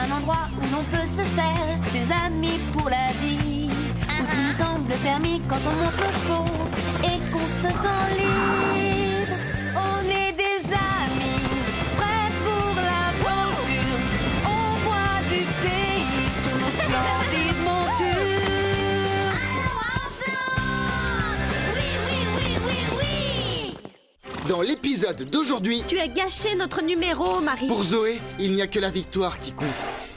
Un endroit où l'on peut se faire des amis pour la vie, où tout nous semble permis quand on monte le chevaux et qu'on se sent libre. On est des amis, prêts pour l'aventure. On voit du pays sur nos splendides montures. Dans l'épisode d'aujourd'hui... Tu as gâché notre numéro, Marie. Pour Zoé, il n'y a que la victoire qui compte.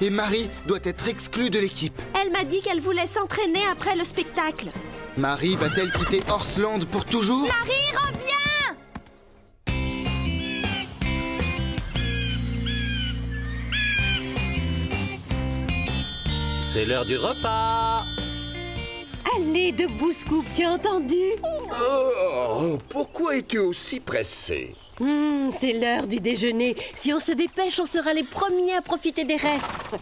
Et Marie doit être exclue de l'équipe. Elle m'a dit qu'elle voulait s'entraîner après le spectacle. Marie va-t-elle quitter Horseland pour toujours? Marie, reviens! C'est l'heure du repas. Allez, debout, Scoop, tu as entendu? Oh, pourquoi es-tu aussi pressé? C'est l'heure du déjeuner. Si on se dépêche, on sera les premiers à profiter des restes.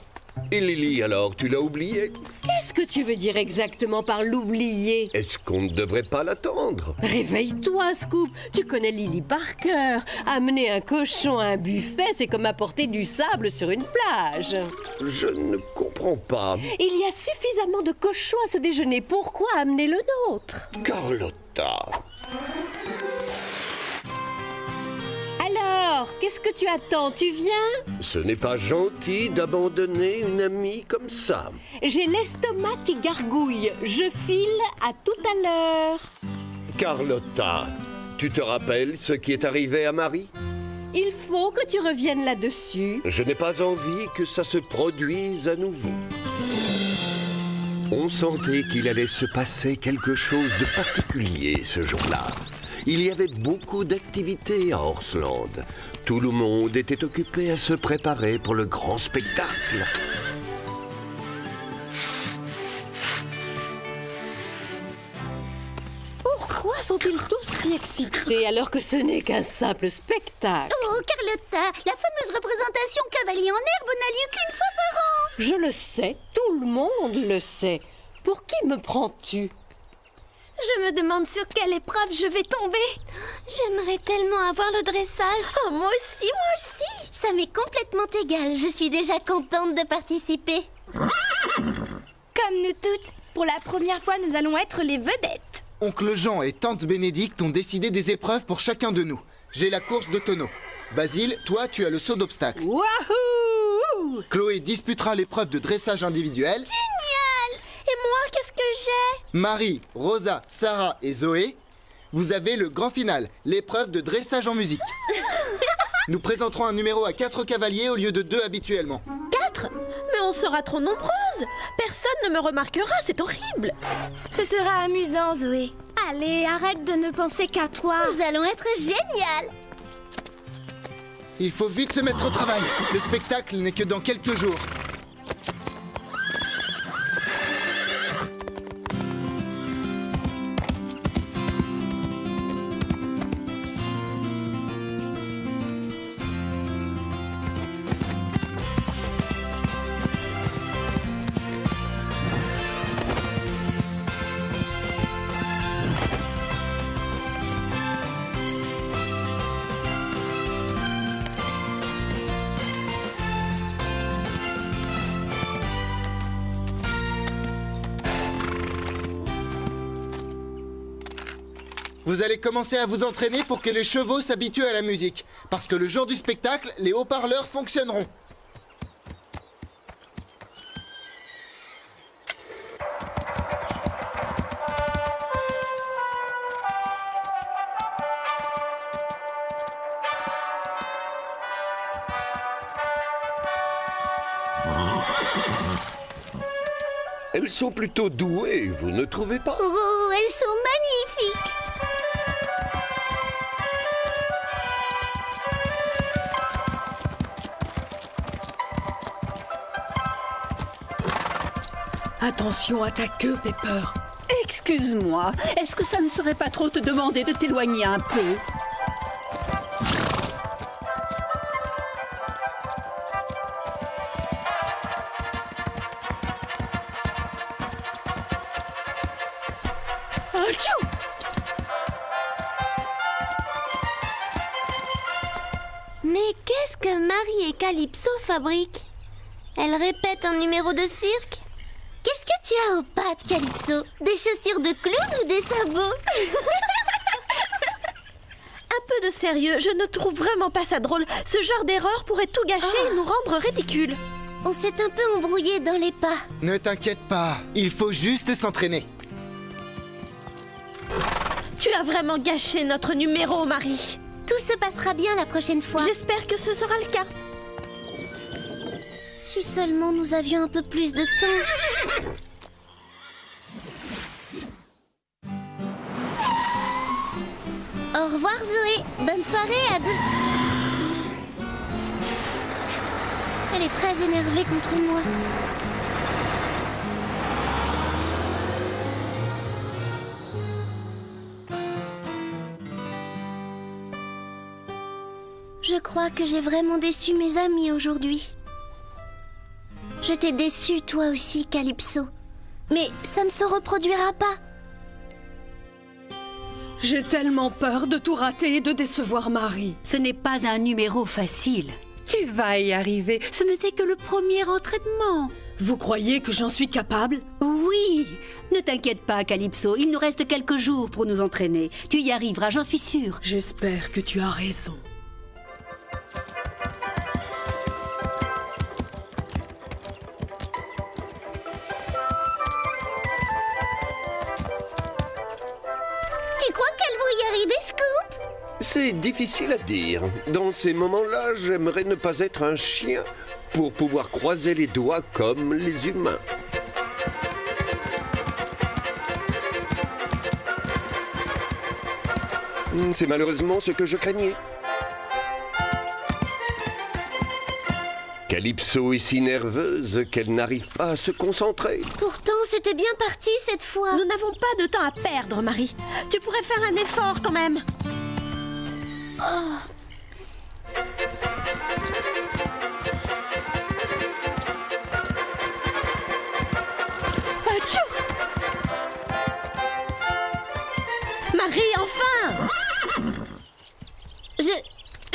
Et Lily, alors, tu l'as oublié? Qu'est-ce que tu veux dire exactement par l'oublier? Est-ce qu'on ne devrait pas l'attendre? Réveille-toi, Scoop. Tu connais Lily par cœur. Amener un cochon à un buffet, c'est comme apporter du sable sur une plage. Je ne comprends pas. Il y a suffisamment de cochons à ce déjeuner. Pourquoi amener le nôtre? Carlotta. Alors, qu'est-ce que tu attends? Tu viens? Ce n'est pas gentil d'abandonner une amie comme ça. J'ai l'estomac qui gargouille. Je file à tout à l'heure. Carlotta, tu te rappelles ce qui est arrivé à Marie? Il faut que tu reviennes là-dessus. Je n'ai pas envie que ça se produise à nouveau. On sentait qu'il allait se passer quelque chose de particulier ce jour-là. Il y avait beaucoup d'activités à Horseland. Tout le monde était occupé à se préparer pour le grand spectacle. Pourquoi sont-ils tous si excités alors que ce n'est qu'un simple spectacle? Oh, Carlotta, la fameuse représentation cavalier en herbe n'a lieu qu'une fois par an. Je le sais, tout le monde le sait. Pour qui me prends-tu? Je me demande sur quelle épreuve je vais tomber. J'aimerais tellement avoir le dressage. Oh, moi aussi, moi aussi. Ça m'est complètement égal. Je suis déjà contente de participer. Comme nous toutes, pour la première fois, nous allons être les vedettes. Oncle Jean et tante Bénédicte ont décidé des épreuves pour chacun de nous. J'ai la course de tonneau. Basile, toi, tu as le saut d'obstacle. Wouhou! Chloé disputera l'épreuve de dressage individuel. Génial! Et moi, qu'est-ce que j'ai? Marie, Rosa, Sarah et Zoé, vous avez le grand final, l'épreuve de dressage en musique. Nous présenterons un numéro à 4 cavaliers au lieu de 2 habituellement. 4? Mais on sera trop nombreuses. Personne ne me remarquera, c'est horrible. Ce sera amusant, Zoé. Allez, arrête de ne penser qu'à toi. Nous allons être génial. Il faut vite se mettre au travail. Le spectacle n'est que dans quelques jours. Vous allez commencer à vous entraîner pour que les chevaux s'habituent à la musique. Parce que le jour du spectacle, les haut-parleurs fonctionneront. Elles sont plutôt douées, vous ne trouvez pas? Oh, elles sont magnifiques. Attention à ta queue, Pepper. Excuse-moi, est-ce que ça ne serait pas trop te demander de t'éloigner un peu? Achou! Mais qu'est-ce que Marie et Calypso fabriquent? Elle répète un numéro de cirque. Qu'est-ce que tu as aux pattes, Calypso? Des chaussures de clown ou des sabots? Un peu de sérieux, je ne trouve vraiment pas ça drôle. Ce genre d'erreur pourrait tout gâcher et nous rendre ridicules. On s'est un peu embrouillé dans les pas. Ne t'inquiète pas, il faut juste s'entraîner. Tu as vraiment gâché notre numéro, Marie. Tout se passera bien la prochaine fois. J'espère que ce sera le cas. Si seulement nous avions un peu plus de temps. Au revoir Zoé. Bonne soirée à deux. Elle est très énervée contre moi. Je crois que j'ai vraiment déçu mes amis aujourd'hui. Je t'ai déçu toi aussi, Calypso. Mais ça ne se reproduira pas. J'ai tellement peur de tout rater et de décevoir Marie. Ce n'est pas un numéro facile. Tu vas y arriver. Ce n'était que le premier entraînement. Vous croyez que j'en suis capable? Oui. Ne t'inquiète pas, Calypso. Il nous reste quelques jours pour nous entraîner. Tu y arriveras, j'en suis sûre. J'espère que tu as raison. Tu crois qu'elles vont y arriver, Scoop? C'est difficile à dire. Dans ces moments-là, j'aimerais ne pas être un chien pour pouvoir croiser les doigts comme les humains. C'est malheureusement ce que je craignais. Calypso est si nerveuse qu'elle n'arrive pas à se concentrer. Pourtant, c'était bien parti cette fois. Nous n'avons pas de temps à perdre, Marie. Tu pourrais faire un effort quand même. Atchou! Marie, enfin!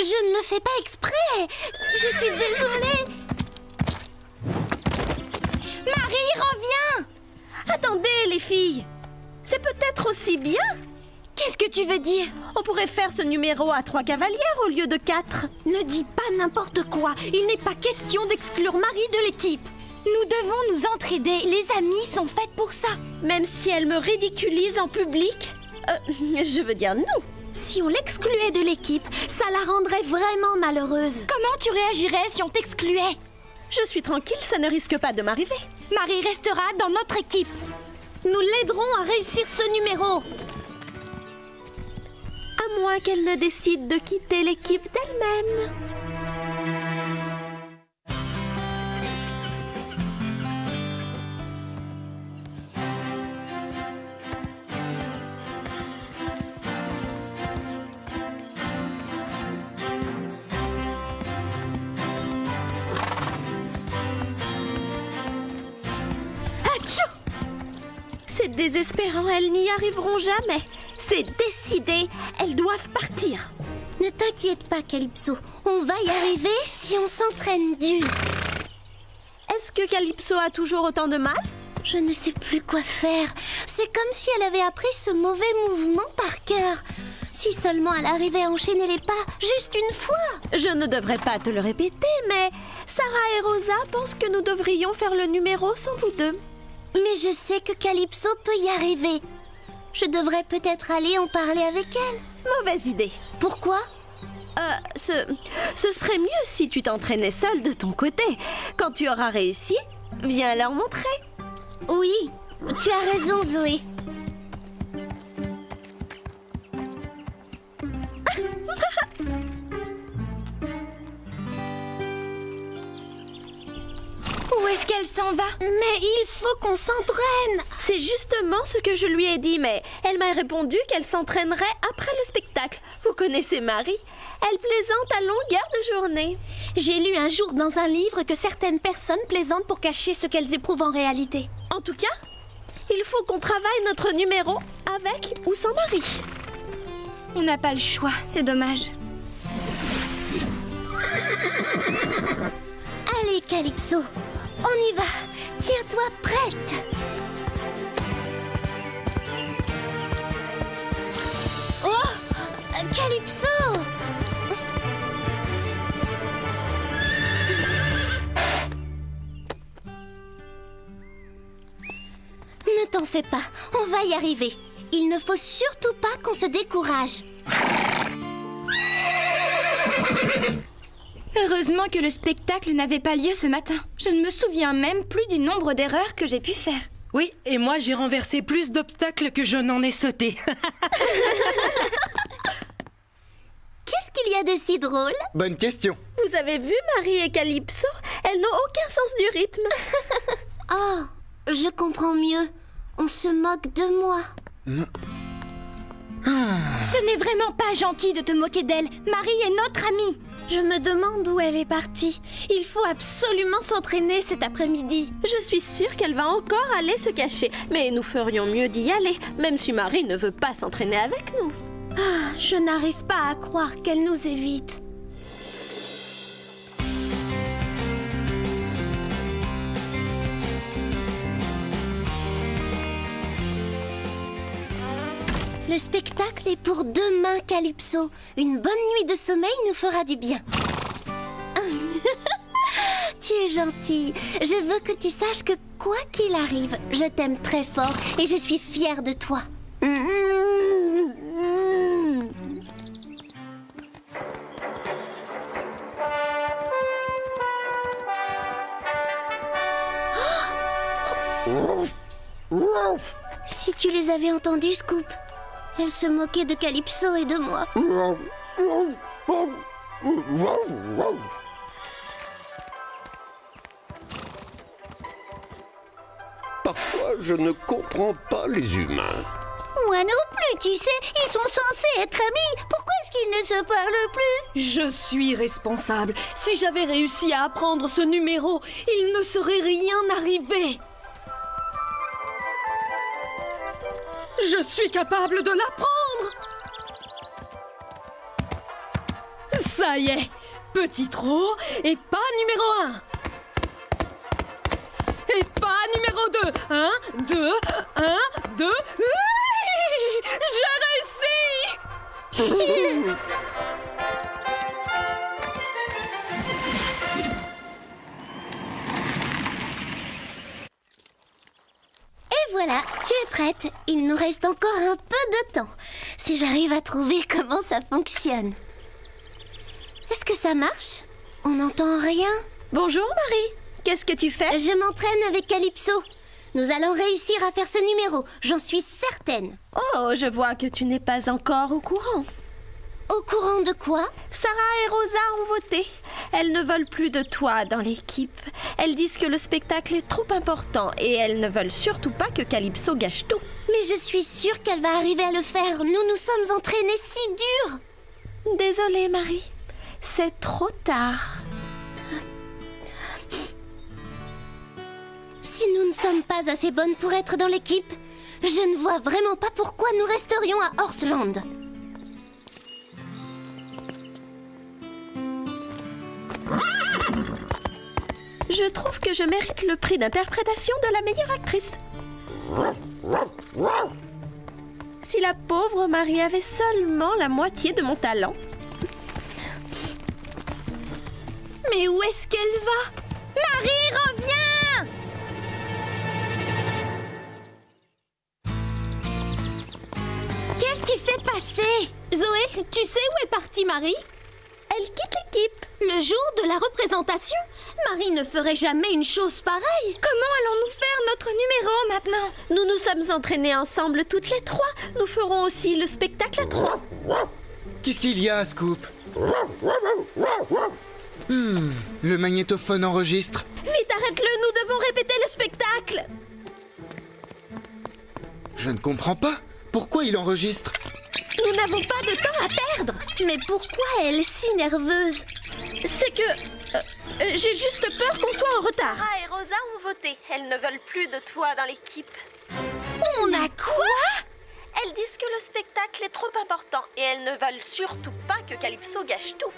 Je ne le fais pas exprès. Je suis désolée. Marie, reviens! Attendez, les filles. C'est peut-être aussi bien. Qu'est-ce que tu veux dire? On pourrait faire ce numéro à 3 cavalières au lieu de 4. Ne dis pas n'importe quoi. Il n'est pas question d'exclure Marie de l'équipe. Nous devons nous entraider. Les amis sont faites pour ça. Même si elle me ridiculise en public. Je veux dire nous. Si on l'excluait de l'équipe, ça la rendrait vraiment malheureuse. Comment tu réagirais si on t'excluait? Je suis tranquille, ça ne risque pas de m'arriver. Marie restera dans notre équipe. Nous l'aiderons à réussir ce numéro. À moins qu'elle ne décide de quitter l'équipe d'elle-même. C'est désespérant, elles n'y arriveront jamais. C'est décidé, elles doivent partir. Ne t'inquiète pas, Calypso. On va y arriver si on s'entraîne dur. Est-ce que Calypso a toujours autant de mal? Je ne sais plus quoi faire. C'est comme si elle avait appris ce mauvais mouvement par cœur. Si seulement elle arrivait à enchaîner les pas juste une fois. Je ne devrais pas te le répéter, mais Sarah et Rosa pensent que nous devrions faire le numéro sans vous deux. Mais je sais que Calypso peut y arriver. Je devrais peut-être aller en parler avec elle. Mauvaise idée. Pourquoi? Ce serait mieux si tu t'entraînais seule de ton côté. Quand tu auras réussi, viens leur montrer. Oui, tu as raison, Zoé. Où est-ce qu'elle s'en va? Mais il faut qu'on s'entraîne. C'est justement ce que je lui ai dit, mais elle m'a répondu qu'elle s'entraînerait après le spectacle. Vous connaissez Marie? Elle plaisante à longueur de journée. J'ai lu un jour dans un livre que certaines personnes plaisantent pour cacher ce qu'elles éprouvent en réalité. En tout cas, il faut qu'on travaille notre numéro avec ou sans Marie. On n'a pas le choix, c'est dommage. Allez, Calypso, On y va. Tiens-toi prête. Oh, Calypso! Ne t'en fais pas, on va y arriver. Il ne faut surtout pas qu'on se décourage. Heureusement que le spectacle n'avait pas lieu ce matin. Je ne me souviens même plus du nombre d'erreurs que j'ai pu faire. Oui, et moi j'ai renversé plus d'obstacles que je n'en ai sauté. Qu'est-ce qu'il y a de si drôle? Bonne question. Vous avez vu Marie et Calypso? Elles n'ont aucun sens du rythme. Oh, je comprends mieux. On se moque de moi. Ce n'est vraiment pas gentil de te moquer d'elle. Marie est notre amie. Je me demande où elle est partie. Il faut absolument s'entraîner cet après-midi. Je suis sûre qu'elle va encore aller se cacher. Mais nous ferions mieux d'y aller, même si Marie ne veut pas s'entraîner avec nous. Ah, je n'arrive pas à croire qu'elle nous évite. Le spectacle est pour demain, Calypso. Une bonne nuit de sommeil nous fera du bien. Tu es gentille. Je veux que tu saches que quoi qu'il arrive, je t'aime très fort et je suis fière de toi. Si tu les avais entendus, Scoop. Elle se moquait de Calypso et de moi. Parfois, je ne comprends pas les humains. Moi non plus, tu sais. Ils sont censés être amis. Pourquoi est-ce qu'ils ne se parlent plus? Je suis responsable. Si j'avais réussi à apprendre ce numéro, il ne serait rien arrivé. Je suis capable de l'apprendre. Ça y est, petit trot et pas numéro 1. Et pas numéro 2. 1, 2, 1, 2. Oui, j'ai réussi. Et voilà, tu es prête. Il nous reste encore un peu de temps. Si j'arrive à trouver comment ça fonctionne. Est-ce que ça marche? On n'entend rien. Bonjour Marie. Qu'est-ce que tu fais? Je m'entraîne avec Calypso. Nous allons réussir à faire ce numéro, j'en suis certaine. Oh, je vois que tu n'es pas encore au courant. Au courant de quoi? Sarah et Rosa ont voté. Elles ne veulent plus de toi dans l'équipe. Elles disent que le spectacle est trop important et elles ne veulent surtout pas que Calypso gâche tout. Mais je suis sûre qu'elle va arriver à le faire. Nous nous sommes entraînés si dur. Désolée, Marie. C'est trop tard. Si nous ne sommes pas assez bonnes pour être dans l'équipe, je ne vois vraiment pas pourquoi nous resterions à Horseland. Je trouve que je mérite le prix d'interprétation de la meilleure actrice. Si la pauvre Marie avait seulement la moitié de mon talent. Mais où est-ce qu'elle va? Marie, reviens! Qu'est-ce qui s'est passé? Zoé, tu sais où est partie Marie? Elle quitte l'équipe. Le jour de la représentation? Marie ne ferait jamais une chose pareille. Comment allons-nous faire notre numéro maintenant? Nous nous sommes entraînés ensemble toutes les trois. Nous ferons aussi le spectacle à trois. Qu'est-ce qu'il y a, Scoop? Le magnétophone enregistre. Vite, arrête-le, nous devons répéter le spectacle. Je ne comprends pas. Pourquoi il enregistre? Nous n'avons pas de temps à perdre. Mais pourquoi elle est si nerveuse? C'est que... j'ai juste peur qu'on soit en retard. Sarah et Rosa ont voté. Elles ne veulent plus de toi dans l'équipe. On a quoi? Elles disent que le spectacle est trop important et elles ne veulent surtout pas que Calypso gâche tout.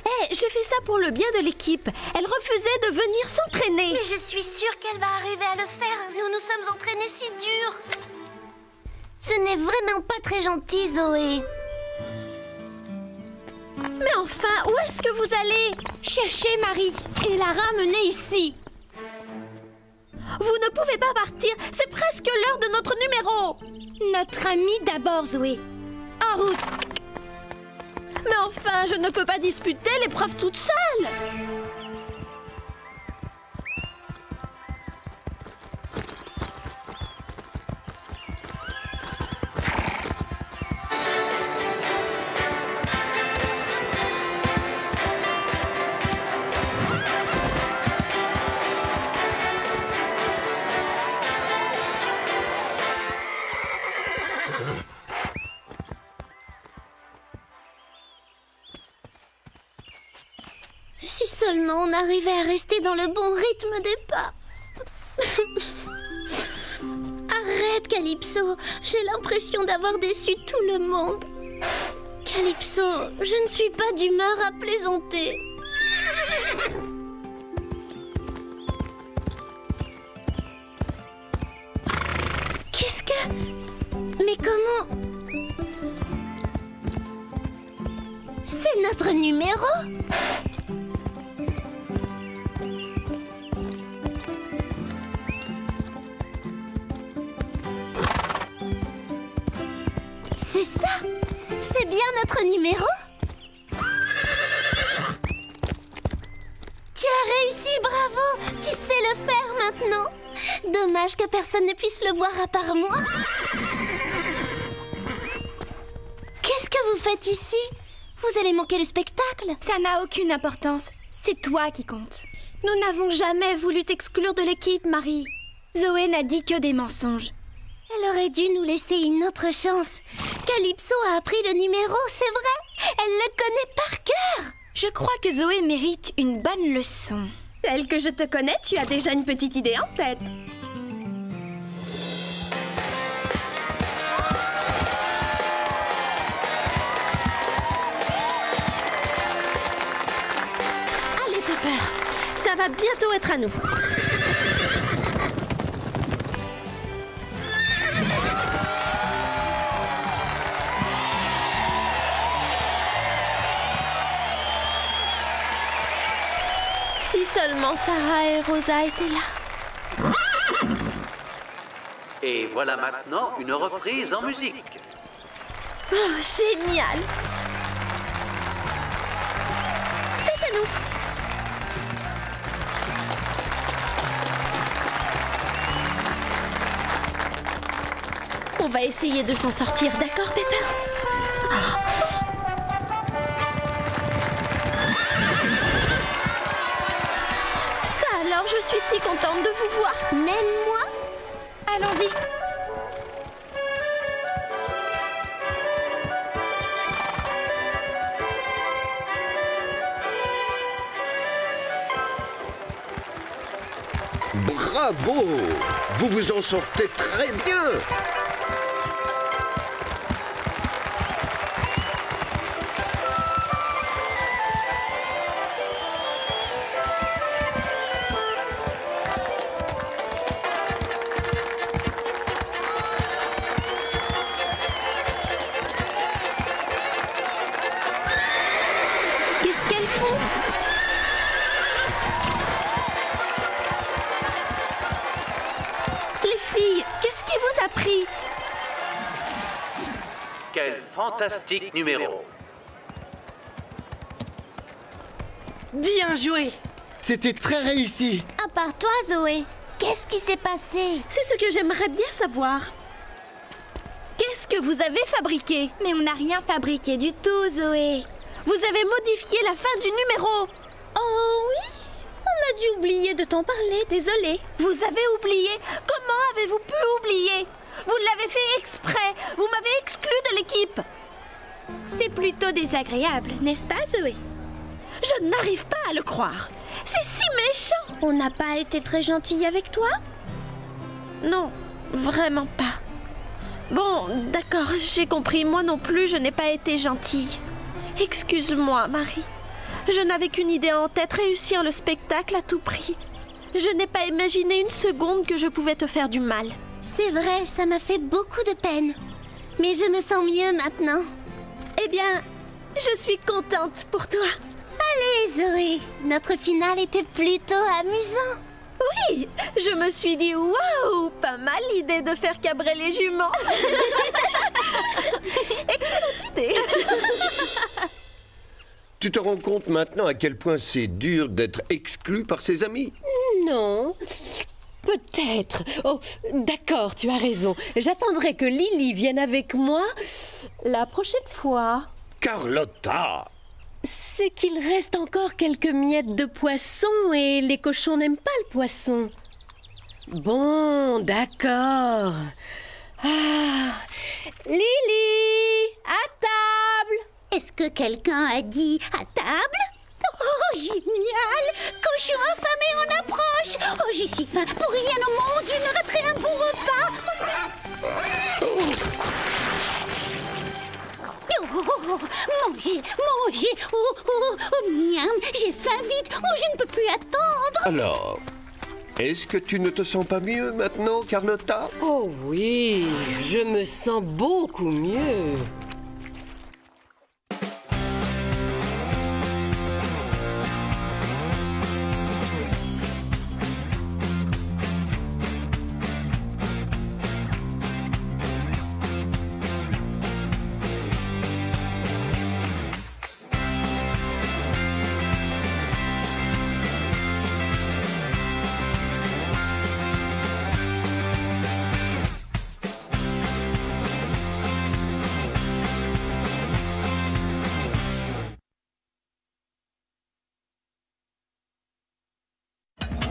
Hé, j'ai fait ça pour le bien de l'équipe. Elle refusait de venir s'entraîner. Mais je suis sûre qu'elle va arriver à le faire. Nous nous sommes entraînés si dur. Ce n'est vraiment pas très gentil, Zoé. Mais enfin, où est-ce que vous allez? Chercher Marie et la ramener ici. Vous ne pouvez pas partir. C'est presque l'heure de notre numéro. Notre amie d'abord, Zoé. En route. Mais enfin, je ne peux pas disputer l'épreuve toute seule. Si seulement on arrivait à rester dans le bon rythme des pas. Arrête, Calypso. J'ai l'impression d'avoir déçu tout le monde. Calypso, je ne suis pas d'humeur à plaisanter. Qu'est-ce que... Mais comment... C'est notre numéro? C'est ça? C'est bien notre numéro? Tu as réussi, bravo! Tu sais le faire maintenant. Dommage que personne ne puisse le voir à part moi. Qu'est-ce que vous faites ici? Vous allez manquer le spectacle? Ça n'a aucune importance. C'est toi qui compte. Nous n'avons jamais voulu t'exclure de l'équipe, Marie. Zoé n'a dit que des mensonges. Elle aurait dû nous laisser une autre chance. Calypso a appris le numéro, c'est vrai. Elle le connaît par cœur. Je crois que Zoé mérite une bonne leçon. Tel que je te connais, tu as déjà une petite idée en tête. Allez, Pepper, ça va bientôt être à nous. Si seulement Sarah et Rosa étaient là. Et voilà maintenant une reprise en musique. Oh, génial! C'est à nous! On va essayer de s'en sortir, d'accord, Pepper? Alors, je suis si contente de vous voir. Même moi? Allons-y. Bravo! Vous vous en sortez très bien! Qu'est-ce qu'elles font? Les filles, qu'est-ce qui vous a pris? Quel fantastique numéro! Bien joué! C'était très réussi. À part toi, Zoé, qu'est-ce qui s'est passé? C'est ce que j'aimerais bien savoir. Qu'est-ce que vous avez fabriqué? Mais on n'a rien fabriqué du tout, Zoé. Vous avez modifié la fin du numéro. Oh oui? On a dû oublier de t'en parler, désolée. Vous avez oublié? Comment avez-vous pu oublier? Vous l'avez fait exprès. Vous m'avez exclu de l'équipe. C'est plutôt désagréable, n'est-ce pas, Zoé? Je n'arrive pas à le croire. C'est si méchant. On n'a pas été très gentille avec toi? Non, vraiment pas. Bon, d'accord, j'ai compris. Moi non plus, je n'ai pas été gentille. Excuse-moi, Marie. Je n'avais qu'une idée en tête, réussir le spectacle à tout prix. Je n'ai pas imaginé une seconde que je pouvais te faire du mal. C'est vrai, ça m'a fait beaucoup de peine. Mais je me sens mieux maintenant. Eh bien, je suis contente pour toi. Allez, Zoé, notre finale était plutôt amusant. Oui, je me suis dit, waouh, pas mal l'idée de faire cabrer les juments. Excellente idée. Tu te rends compte maintenant à quel point c'est dur d'être exclu par ses amis? Non, peut-être. Oh, d'accord, tu as raison. J'attendrai que Lily vienne avec moi la prochaine fois. Carlotta! C'est qu'il reste encore quelques miettes de poisson et les cochons n'aiment pas le poisson. Bon, d'accord. Ah, Lily, à table! Est-ce que quelqu'un a dit à table? Oh, génial! Cochon affamé en approche! Oh, j'ai si faim! Pour rien au monde, je ne raterai un bon repas! Oh, mangez, mangez! Oh, miam! J'ai faim vite! Oh, je ne peux plus attendre! Alors, est-ce que tu ne te sens pas mieux maintenant, Carlotta? Oh oui, je me sens beaucoup mieux.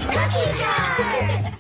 Cookie Jar!